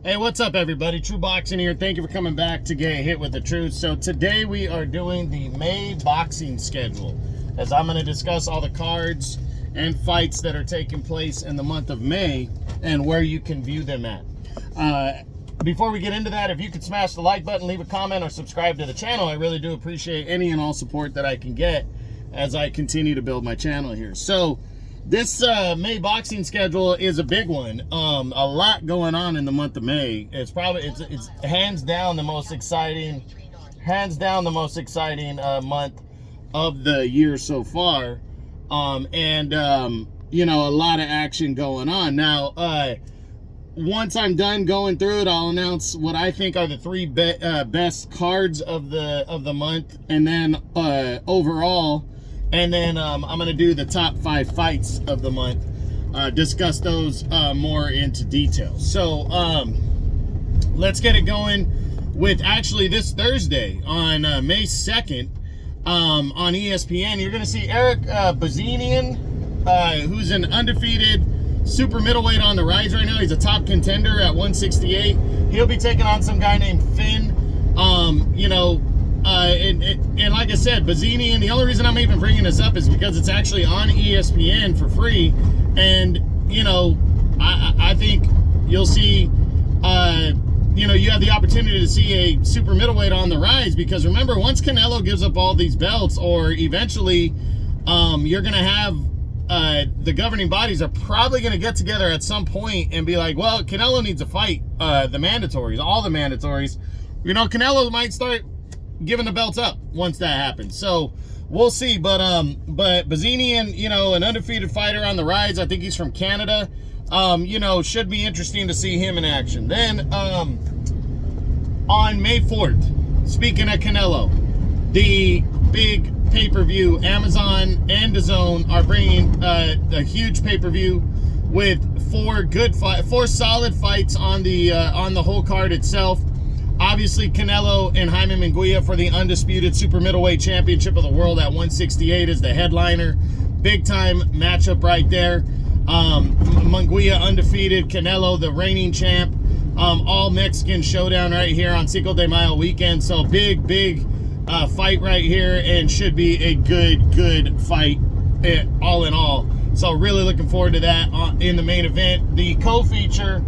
Hey, what's up, everybody? True Boxing here. Thank you for coming back to get hit with the truth. So today we are doing the May boxing schedule, as I'm going to discuss all the cards and fights that are taking place in the month of May and where you can view them at. Before we get into that, if you could smash the like button, leave a comment, or subscribe to the channel, I really do appreciate any and all support that I can get as I continue to build my channel here. So this May boxing schedule is a big one. A lot going on in the month of May. It's hands down the most exciting, month of the year so far. You know, a lot of action going on. Now, once I'm done going through it, I'll announce what I think are the three best cards of the month, and then overall. And then I'm going to do the top 5 fights of the month, discuss those more into detail. So let's get it going with actually this Thursday on May 2nd on ESPN. You're going to see Eric Bazinian, who's an undefeated super middleweight on the rise right now. He's a top contender at 168. He'll be taking on some guy named Finn. And like I said, Bazinian, the only reason I'm even bringing this up is because it's actually on ESPN for free. And, you know, I think you'll see, you have the opportunity to see a super middleweight on the rise, because remember, once Canelo gives up all these belts, or eventually you're going to have the governing bodies are probably going to get together at some point and be like, well, Canelo needs to fight the mandatories, all the mandatories. You know, Canelo might start giving the belts up once that happens. So we'll see. But Bazinian, you know, an undefeated fighter on the rise. I think he's from Canada. You know, should be interesting to see him in action. Then on May 4th, speaking of Canelo, the big pay-per-view, Amazon and DAZN are bringing a huge pay-per-view with 4 solid fights on the whole card itself. Obviously, Canelo and Jaime Munguia for the undisputed super middleweight championship of the world at 168 is the headliner. Big time matchup right there. Munguia undefeated, Canelo the reigning champ. All Mexican showdown right here on Cinco de Mayo weekend. So big fight right here, and should be a good fight all in all. So really looking forward to that in the main event. The co-feature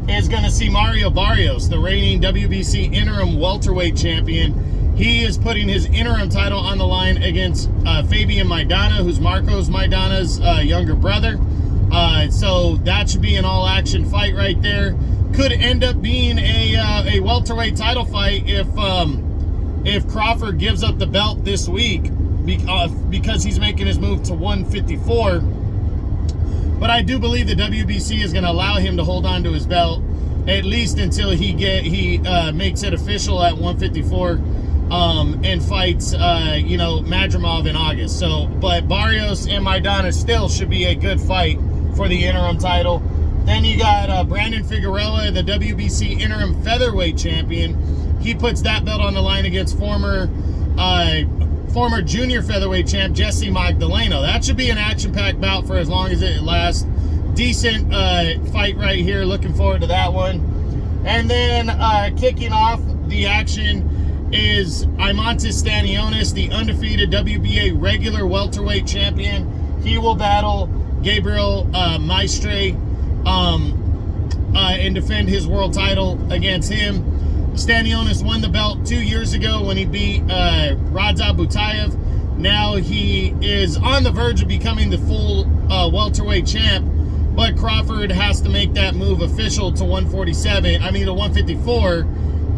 is going to see Mario Barrios, the reigning WBC interim welterweight champion. He is putting his interim title on the line against Fabian Maidana, who's Marcos Maidana's younger brother. So that should be an all-action fight right there. Could end up being a welterweight title fight if Crawford gives up the belt this week, because he's making his move to 154. But I do believe the WBC is going to allow him to hold on to his belt at least until he makes it official at 154 and fights Madrimov in August. So, but Barrios and Maidana still should be a good fight for the interim title. Then you got Brandon Figueroa, the WBC interim featherweight champion. He puts that belt on the line against former junior featherweight champ Jesse Magdaleno. That should be an action-packed bout for as long as it lasts. Decent fight right here. Looking forward to that one. And then kicking off the action is Imantas Stanionis, the undefeated WBA regular welterweight champion. He will battle Gabriel Maestre and defend his world title against him. Stanionis won the belt 2 years ago when he beat Radza Butayev. Now he is on the verge of becoming the full welterweight champ, but Crawford has to make that move official to 154,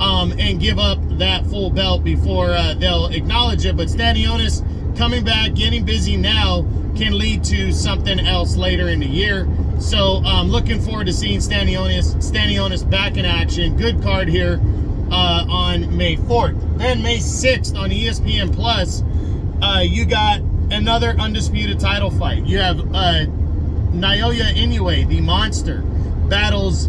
and give up that full belt before they'll acknowledge it. But Stanionis coming back, getting busy now, can lead to something else later in the year. So I'm looking forward to seeing Stanionis back in action. Good card here on May 4th. Then May 6th on ESPN Plus, you got another undisputed title fight. You have Naoya Inoue, the monster, battles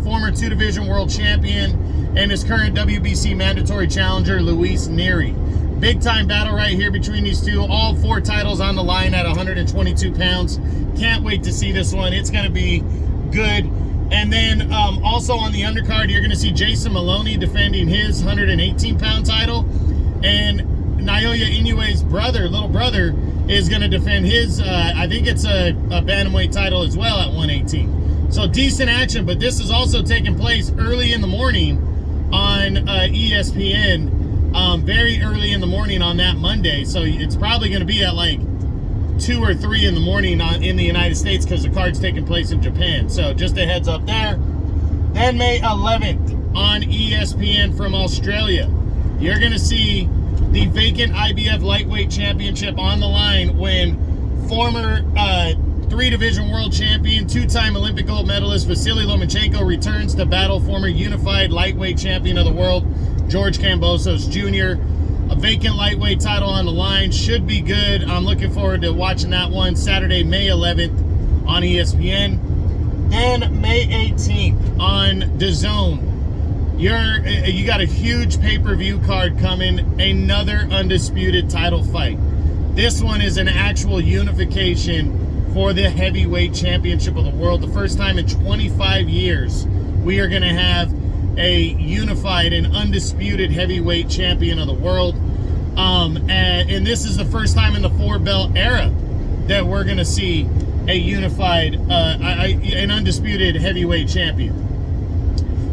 former 2-division world champion and his current WBC mandatory challenger, Luis Nery. Big time battle right here between these two. All 4 titles on the line at 122 pounds. Can't wait to see this one. It's going to be good. And then also Also on the undercard, you're going to see Jason Maloney defending his 118-pound title, and Naoya Inoue's little brother, is going to defend his, I think it's a bantamweight title as well at 118. So decent action, but this is also taking place early in the morning on ESPN, very early in the morning on that Monday. So it's probably going to be at like 2 or 3 in the morning in the United States, because the card's taking place in Japan. So just a heads up there. Then May 11th on ESPN from Australia, you're going to see the vacant IBF lightweight championship on the line when former 3-division world champion, 2-time Olympic gold medalist Vasily Lomachenko returns to battle former unified lightweight champion of the world, George Kambosos Jr. A vacant lightweight title on the line. Should be good. I'm looking forward to watching that one Saturday, May 11th on ESPN. Then May 18th on DAZN. You got a huge pay-per-view card coming. Another undisputed title fight. This one is an actual unification for the heavyweight championship of the world. The first time in 25 years we are going to have a unified and undisputed heavyweight champion of the world. And this is the first time in the 4-belt era that we're going to see a unified, an undisputed heavyweight champion.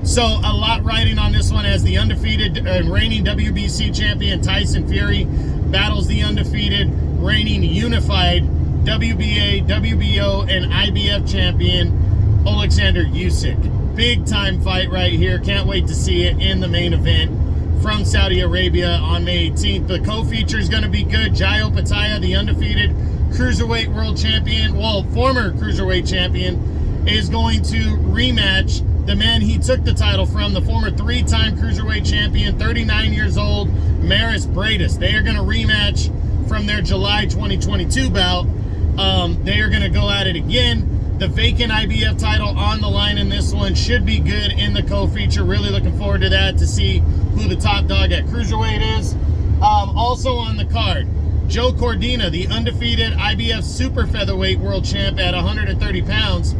So a lot riding on this one, as the undefeated and reigning WBC champion Tyson Fury battles the undefeated, reigning unified WBA, WBO, and IBF champion Alexander Usyk. Big time fight right here. Can't wait to see it in the main event from Saudi Arabia on May 18th. The co-feature is going to be good. Jai Opetaia, the undefeated cruiserweight world champion, former cruiserweight champion, is going to rematch the man he took the title from, the former 3-time cruiserweight champion, 39 years old, Maris Briedis. They are going to rematch from their July 2022 bout. They are going to go at it again. The vacant IBF title on the line in this one. Should be good in the co-feature. Really looking forward to that, to see who the top dog at cruiserweight is. Also on the card, Joe Cordina, the undefeated IBF super featherweight world champ at 130 pounds,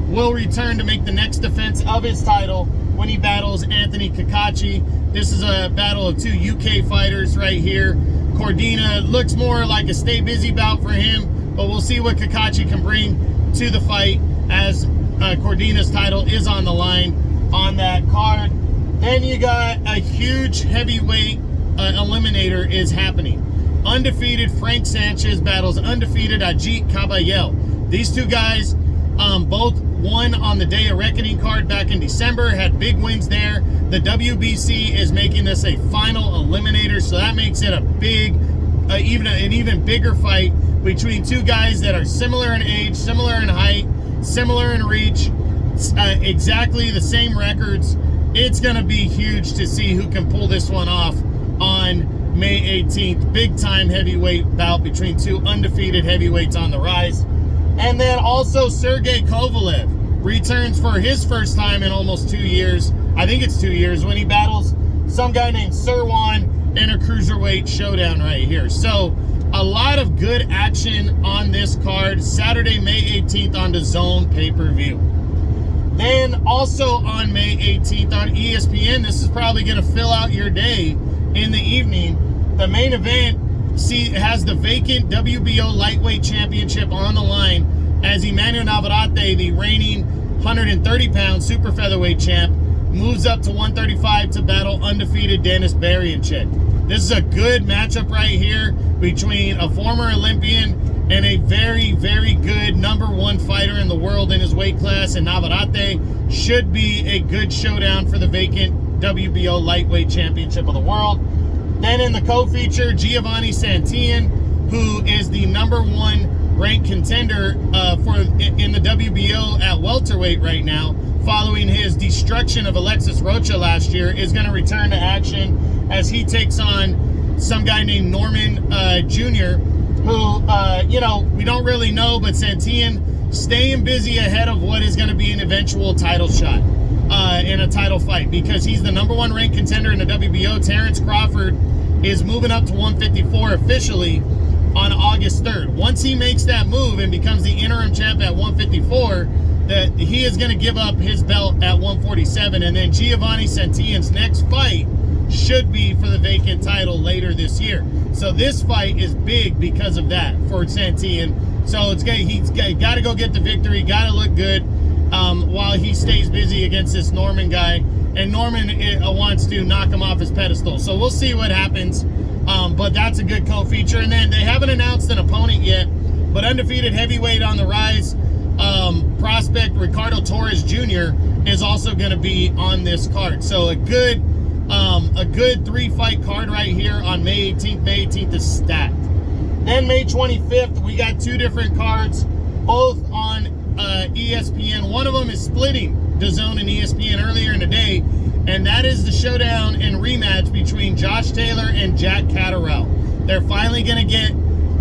will return to make the next defense of his title when he battles Anthony Kakachi. This is a battle of 2 UK fighters right here. Cordina looks more like a stay busy bout for him, but we'll see what Kakachi can bring to the fight, as Cordina's title is on the line on that card. Then you got a huge heavyweight eliminator is happening. Undefeated Frank Sanchez battles undefeated Ajit Kabayel. These two guys both won on the Day of Reckoning card back in December, had big wins there. The WBC is making this a final eliminator, so that makes it a big, an even bigger fight between two guys that are similar in age, similar in height, similar in reach, exactly the same records. It's going to be huge to see who can pull this one off on May 18th. Big time heavyweight bout between 2 undefeated heavyweights on the rise. And then also Sergey Kovalev returns for his first time in almost 2 years. I think it's 2 years, when he battles some guy named Serwan in a cruiserweight showdown right here. So a lot of good action on this card. Saturday, May 18th on DAZN pay-per-view. Then also on May 18th on ESPN, this is probably going to fill out your day in the evening. The main event has the vacant WBO lightweight championship on the line, as Emmanuel Navarrete, the reigning 130-pound super featherweight champ, moves up to 135 to battle undefeated Dennis Beriancek. This is a good matchup right here between a former Olympian and a very, very good #1 fighter in the world in his weight class, and Navarrete. Should be a good showdown for the vacant WBO lightweight championship of the world. Then in the co-feature, Giovanni Santillan, who is the #1 ranked contender in the WBO at welterweight right now, following his destruction of Alexis Rocha last year, is going to return to action as he takes on some guy named Norman Jr., who, we don't really know, but Santillan staying busy ahead of what is going to be an eventual title shot in a title fight, because he's the #1 ranked contender in the WBO. Terrence Crawford is moving up to 154 officially on August 3rd. Once he makes that move and becomes the interim champ at 154, that he is going to give up his belt at 147, and then Giovanni Santillan's next fight should be for the vacant title later this year. So this fight is big because of that for Santillan. So he's got to go get the victory, got to look good while he stays busy against this Norman guy. And Norman wants to knock him off his pedestal. So we'll see what happens. But that's a good co-feature. And then they haven't announced an opponent yet, but undefeated heavyweight on the rise prospect Ricardo Torres Jr. is also going to be on this card. So a good 3-fight card right here on May 18th. May 18th is stacked. Then May 25th, we got 2 different cards, both on ESPN. One of them is splitting DAZN and ESPN earlier in the day, and that is the showdown and rematch between Josh Taylor and Jack Catterall. They're finally going to get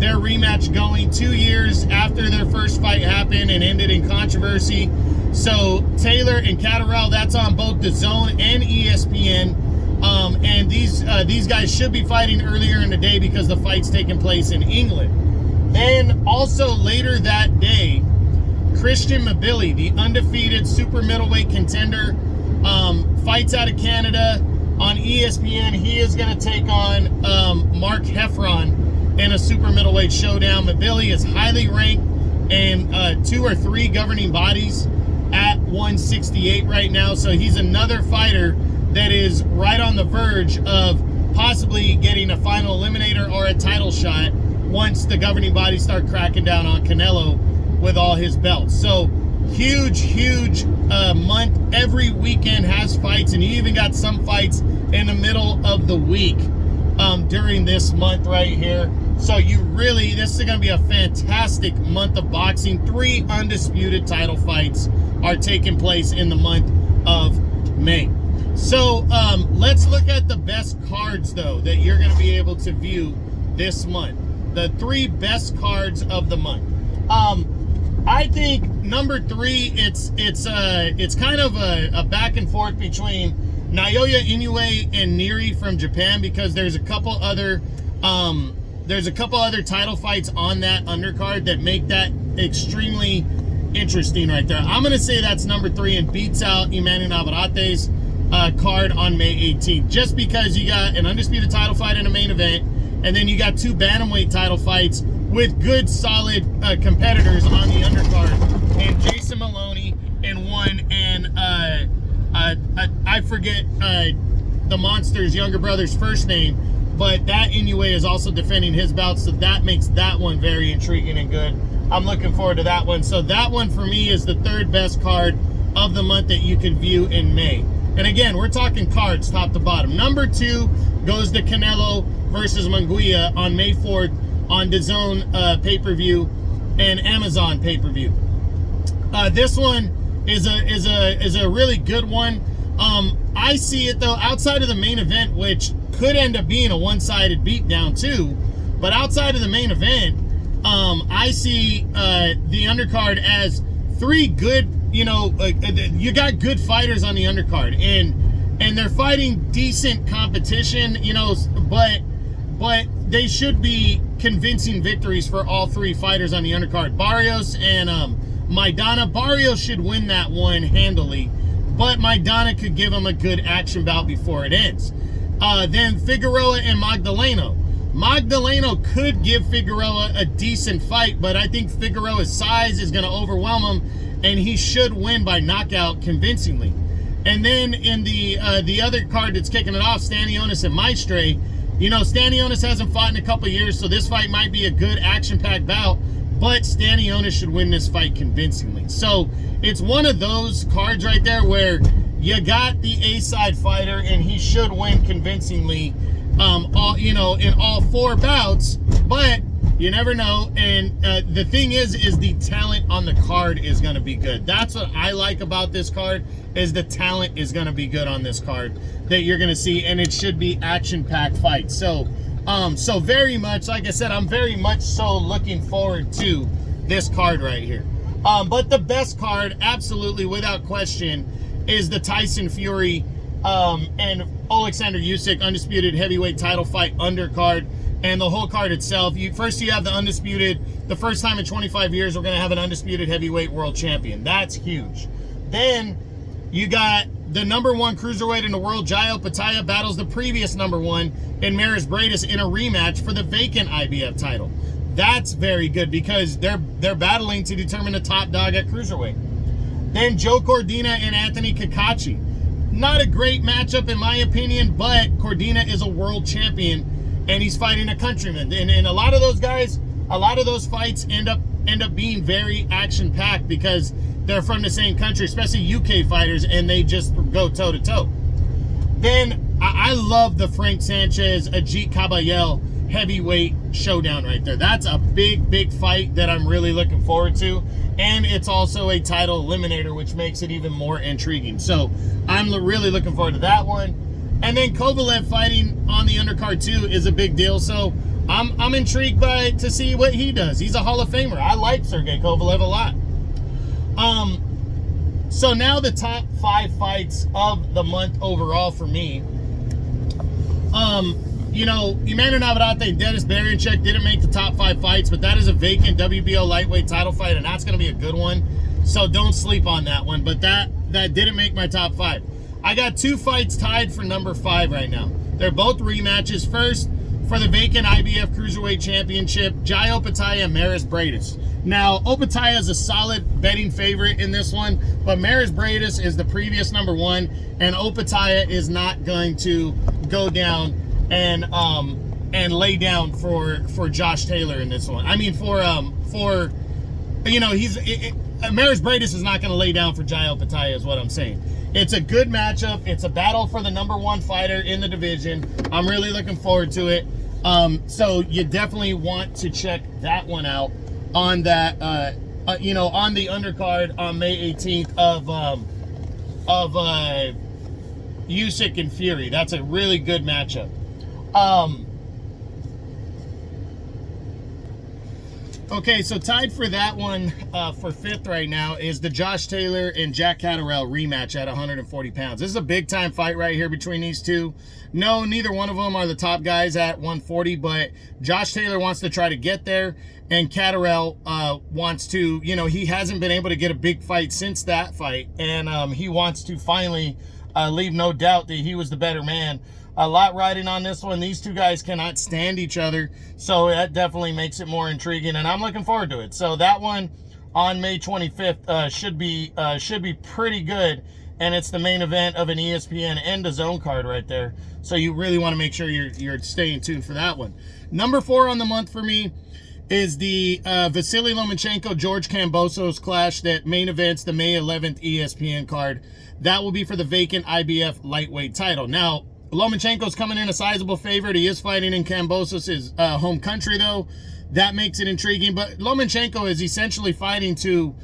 their rematch going 2 years after their first fight happened and ended in controversy. So Taylor and Catterall, that's on both DAZN and ESPN. And these guys should be fighting earlier in the day because the fight's taking place in England. Then also later that day, Christian Mabili, the undefeated super middleweight contender, fights out of Canada on ESPN. He is going to take on Mark Heffron in a super middleweight showdown. Mabili is highly ranked in 2 or 3 governing bodies at 168 right now. So he's another fighter that is right on the verge of possibly getting a final eliminator or a title shot once the governing bodies start cracking down on Canelo with all his belts. So huge month. Every weekend has fights, and you even got some fights in the middle of the week during this month right here. So this is going to be a fantastic month of boxing. 3 undisputed title fights are taking place in the month of May. So let's look at the best cards, though, that you're going to be able to view this month. The 3 best cards of the month. I think number 3, it's kind of a back and forth between Naoya Inoue and Neri from Japan, because there's a couple other title fights on that undercard that make that extremely interesting right there. I'm going to say that's number 3 and beats out Emmanuel Navarrete's card on May 18th, just because you got an undisputed title fight in a main event, and then you got 2 bantamweight title fights with good solid competitors on the undercard, and Jason Maloney in one, and I forget the Monster's younger brother's first name, but that Inoue is also defending his bout, so that makes that one very intriguing and good. I'm looking forward to that one. So that one for me is the 3rd best card of the month that you can view in May. And again, we're talking cards top to bottom. Number 2 goes to Canelo versus Munguia on May 4th on DAZN pay-per-view and Amazon pay-per-view. This one is a really good one. I see it, though, outside of the main event, which could end up being a one-sided beatdown too, but outside of the main event, I see the undercard as 3 good, you got good fighters on the undercard, and they're fighting decent competition, but they should be convincing victories for all 3 fighters on the undercard. Barrios and Maidana. Barrios should win that one handily, but Maidana could give him a good action bout before it ends. Then Figueroa and Magdaleno. Magdaleno could give Figueroa a decent fight, but I think Figueroa's size is going to overwhelm him, and he should win by knockout convincingly. And then in the other card that's kicking it off, Stanionis and Maestre. Stanionis hasn't fought in a couple years, so this fight might be a good action-packed bout, but Stanionis should win this fight convincingly. So it's one of those cards right there where you got the A-side fighter, and he should win convincingly, in all 4 bouts, but you never know. And the thing is the talent on the card is going to be good. That's what I like about this card, is the talent is going to be good on this card that you're going to see, and it should be action-packed fights. So very much, like I said, I'm very much so looking forward to this card right here. But the best card, absolutely, without question, is the Tyson Fury and Alexander Usyk undisputed heavyweight title fight undercard. and the whole card itself. First you have the undisputed, the first time in 25 years we're going to have an undisputed heavyweight world champion. That's huge. Then you got the number 1 cruiserweight in the world, Jai Opetaia, battles the previous number 1 in Mairis Briedis in a rematch for the vacant IBF title. That's very good because they're battling to determine the top dog at cruiserweight. Then Joe Cordina and Anthony Cacace. Not a great matchup in my opinion, but Cordina is a world champion and he's fighting a countryman. And a lot of those guys, a lot of those fights end up being very action-packed because they're from the same country, especially UK fighters, and they just go toe-to-toe. Then I love the Frank Sanchez, Ajit Kabayel heavyweight showdown right there. That's a big fight that I'm really looking forward to. And it's also a title eliminator, which makes it even more intriguing. So I'm really looking forward to that one. And then Kovalev fighting on the undercard too is a big deal. So I'm intrigued to see what he does. He's a Hall of Famer. I like Sergey Kovalev a lot. So now the top 5 fights of the month overall for me. You know, Emmanuel Navarrete, Denis Berinchyk didn't make the top 5 fights, but that is a vacant WBO lightweight title fight, and that's going to be a good one. So don't sleep on that one. But that didn't make my top 5. I got 2 fights tied for number 5 right now. They're both rematches. First, for the vacant IBF Cruiserweight Championship, Jai Opetaia and Mairis Briedis. Now, Opetaia is a solid betting favorite in this one, but Mairis Briedis is the previous number 1, and Opetaia is not going to go down and lay down for Josh Taylor in this one. I mean, for you know, Mairis Briedis is not going to lay down for Jai Opetaia is what I'm saying. It's a good matchup. It's a battle for the number 1 fighter in the division. I'm really looking forward to it. So you definitely want to check that one out on that, you know, on the undercard on May 18th of Usyk and Fury. That's a really good matchup. Okay, so tied for that one for 5th right now is the Josh Taylor and Jack Catterall rematch at 140 pounds. This is a big-time fight right here between these two. No, neither one of them are the top guys at 140, but Josh Taylor wants to try to get there, and Catterall wants to, you know, he hasn't been able to get a big fight since that fight, and he wants to finally leave no doubt that he was the better man. A lot riding on this one. These two guys cannot stand each other, so that definitely makes it more intriguing, and I'm looking forward to it. So that one on May 25th should be pretty good, and it's the main event of an ESPN and DAZN card right there. So you really want to make sure you're staying tuned for that one. Number 4 on the month for me is the Vasily Lomachenko George Kambosos clash that main events the May 11th ESPN card. That will be for the vacant IBF lightweight title. Now, Lomachenko's coming in a sizable favorite. He is fighting in Kambosos' home country, though. That makes it intriguing. But Lomachenko is essentially fighting to,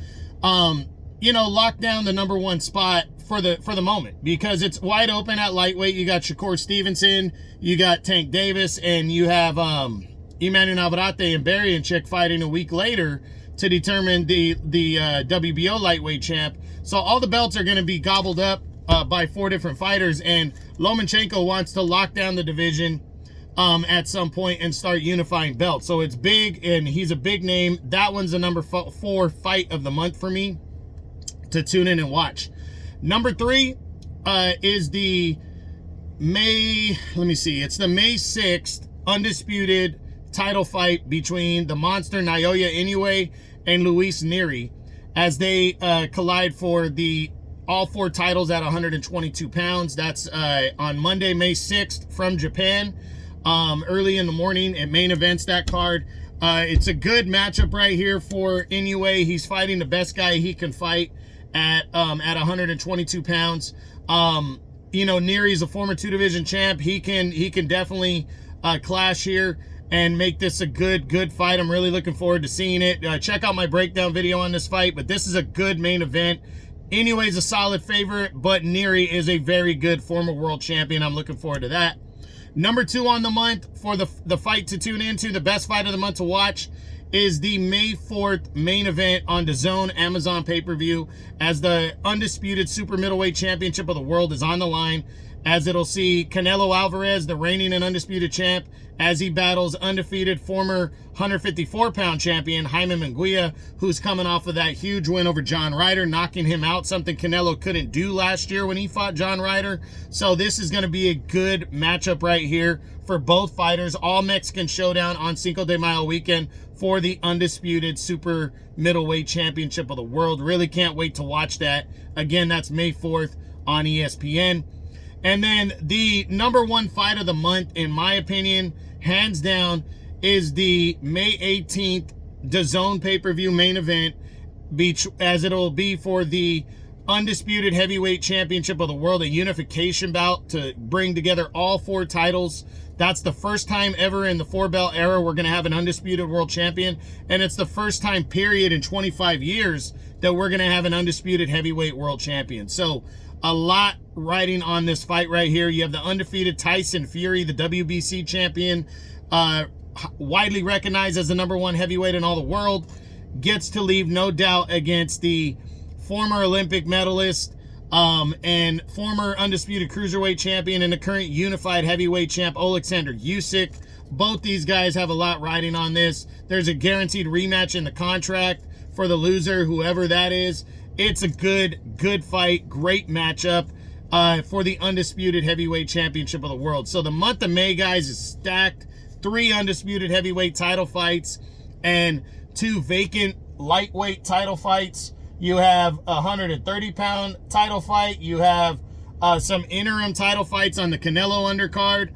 you know, lock down the number 1 spot for the moment, because it's wide open at lightweight. You got Shakur Stevenson, you got Tank Davis, and you have Emmanuel Navarrete and Berinchyk fighting a week later to determine the WBO lightweight champ. So all the belts are going to be gobbled up by 4 different fighters, and Lomachenko wants to lock down the division at some point and start unifying belts. So it's big, and he's a big name. That one's the number 4 fight of the month for me to tune in and watch. Number 3 is the it's the May 6th undisputed title fight between the monster Naoya Inoue and Luis Nery as they collide for all 4 titles at 122 pounds. That's on Monday, May 6th from Japan, early in the morning. It main events that card. It's a good matchup right here for Inoue. He's fighting the best guy he can fight at 122 pounds. You know, Nery's a former 2-division champ. He can definitely clash here and make this a good fight. I'm really looking forward to seeing it. Check out my breakdown video on this fight, but this is a good main event. Inoue's a solid favorite, but Nery is a very good former world champion. I'm looking forward to that. Number 2 on the month for the fight to tune into, the best fight of the month to watch, is the May 4th main event on DAZN Amazon pay-per-view, as the undisputed super middleweight championship of the world is on the line as it'll see Canelo Alvarez, the reigning and undisputed champ, as he battles undefeated former 154-pound champion Jaime Munguia, who's coming off of that huge win over John Ryder, knocking him out, something Canelo couldn't do last year when he fought John Ryder. So this is going to be a good matchup right here for both fighters. All Mexican showdown on Cinco de Mayo weekend for the undisputed super middleweight championship of the world. Really can't wait to watch that. Again, that's May 4th on ESPN. And then the number one fight of the month, in my opinion, hands down, is the May 18th DAZN pay-per-view main event, as it'll be for the undisputed heavyweight championship of the world, a unification bout to bring together all 4 titles. That's the first time ever in the 4-belt era we're going to have an undisputed world champion, and it's the first time, period, in 25 years that we're going to have an undisputed heavyweight world champion. So a lot riding on this fight right here. You have the undefeated Tyson Fury, the WBC champion, widely recognized as the number 1 heavyweight in all the world, gets to leave no doubt against the former Olympic medalist and former undisputed cruiserweight champion and the current unified heavyweight champ Alexander Usyk. Both these guys have a lot riding on this. There's a guaranteed rematch in the contract for the loser, whoever that is. It's a good fight, great matchup for the undisputed heavyweight championship of the world. So the month of May, guys, is stacked. 3 undisputed heavyweight title fights and 2 vacant lightweight title fights. You have a 130-pound title fight. You have some interim title fights on the Canelo undercard.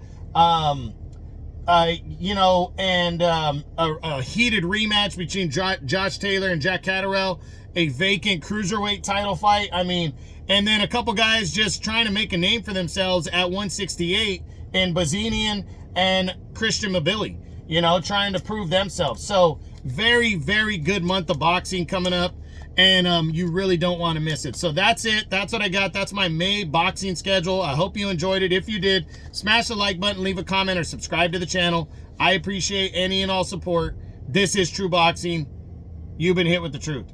And a heated rematch between Josh Taylor and Jack Catterall. A vacant cruiserweight title fight. I mean, and then a couple guys just trying to make a name for themselves at 168 in Bazinian and Christian Mabili, trying to prove themselves. So very, very good month of boxing coming up, and you really don't want to miss it. So that's it. That's what I got. That's my May boxing schedule. I hope you enjoyed it. If you did, smash the like button, leave a comment, or subscribe to the channel. I appreciate any and all support. This is True Boxing. You've been hit with the truth.